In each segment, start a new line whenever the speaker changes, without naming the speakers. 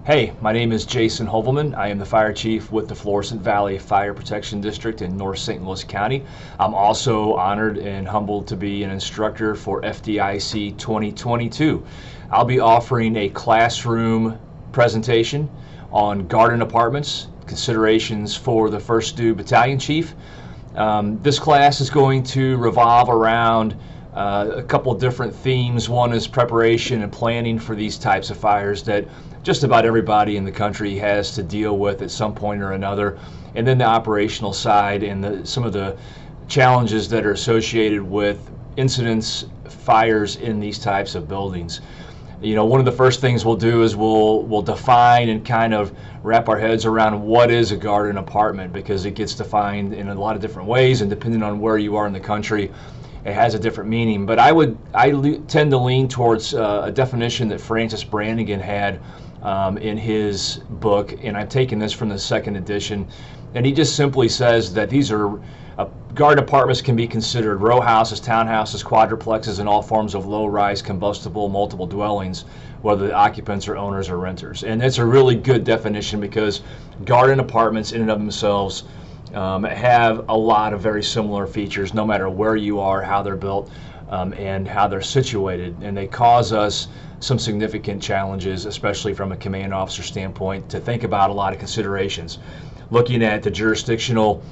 Hey, my name is Jason Hovelman. I am the fire chief with the Florissant Valley Fire Protection District in North St. Louis County. I'm also honored and humbled to be an instructor for FDIC 2022. I'll be offering a classroom presentation on garden apartments, considerations for the 1st Due Battalion Chief. This class is going to revolve around a couple different themes. One is preparation and planning for these types of fires that just about everybody in the country has to deal with at some point or another, and then the operational side and some of the challenges that are associated with incidents, fires in these types of buildings. You know, one of the first things we'll do is we'll define and kind of wrap our heads around what is a garden apartment, because it gets defined in a lot of different ways, and depending on where you are in the country, it has a different meaning. But I tend to lean towards a definition that Francis Brannigan had in his book, and I've taken this from the 2nd edition, and he just simply says that these are garden apartments can be considered row houses, townhouses, quadruplexes, and all forms of low-rise combustible multiple dwellings, whether the occupants are owners or renters. And it's a really good definition, because garden apartments in and of themselves have a lot of very similar features, no matter where you are, how they're built, and how they're situated, and they cause us some significant challenges, especially from a command officer standpoint, to think about a lot of considerations. Looking at the jurisdictional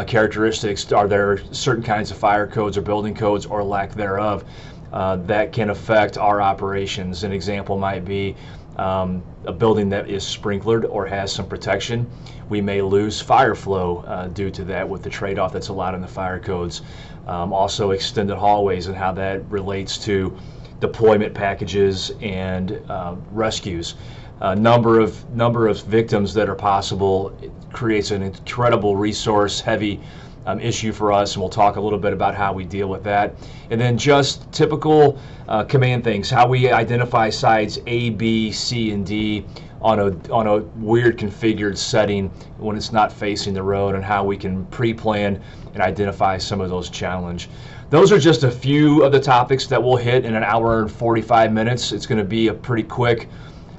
characteristics, are there certain kinds of fire codes or building codes, or lack thereof, that can affect our operations? An example might be a building that is sprinklered or has some protection. We may lose fire flow due to that, with the trade-off that's allowed in the fire codes. Also extended hallways and how that relates to deployment packages and rescues. Number of victims that are possible. It creates an incredible resource heavy issue for us, and we'll talk a little bit about how we deal with that. And then just typical command things, how we identify sites A, B, C, and D on a weird configured setting when it's not facing the road, and how we can pre-plan and identify some of those challenges. Those are just a few of the topics that we'll hit in an hour and 45 minutes. It's going to be a pretty quick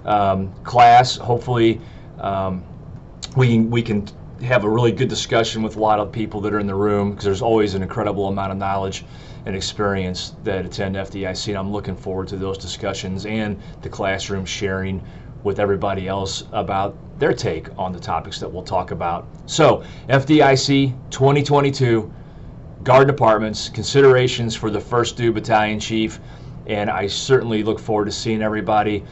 class. Hopefully we can have a really good discussion with a lot of people that are in the room, because there's always an incredible amount of knowledge and experience that attend FDIC, and I'm looking forward to those discussions and the classroom sharing with everybody else about their take on the topics that we'll talk about. So FDIC 2022, garden apartments, considerations for the 1st Due Battalion Chief, and I certainly look forward to seeing everybody.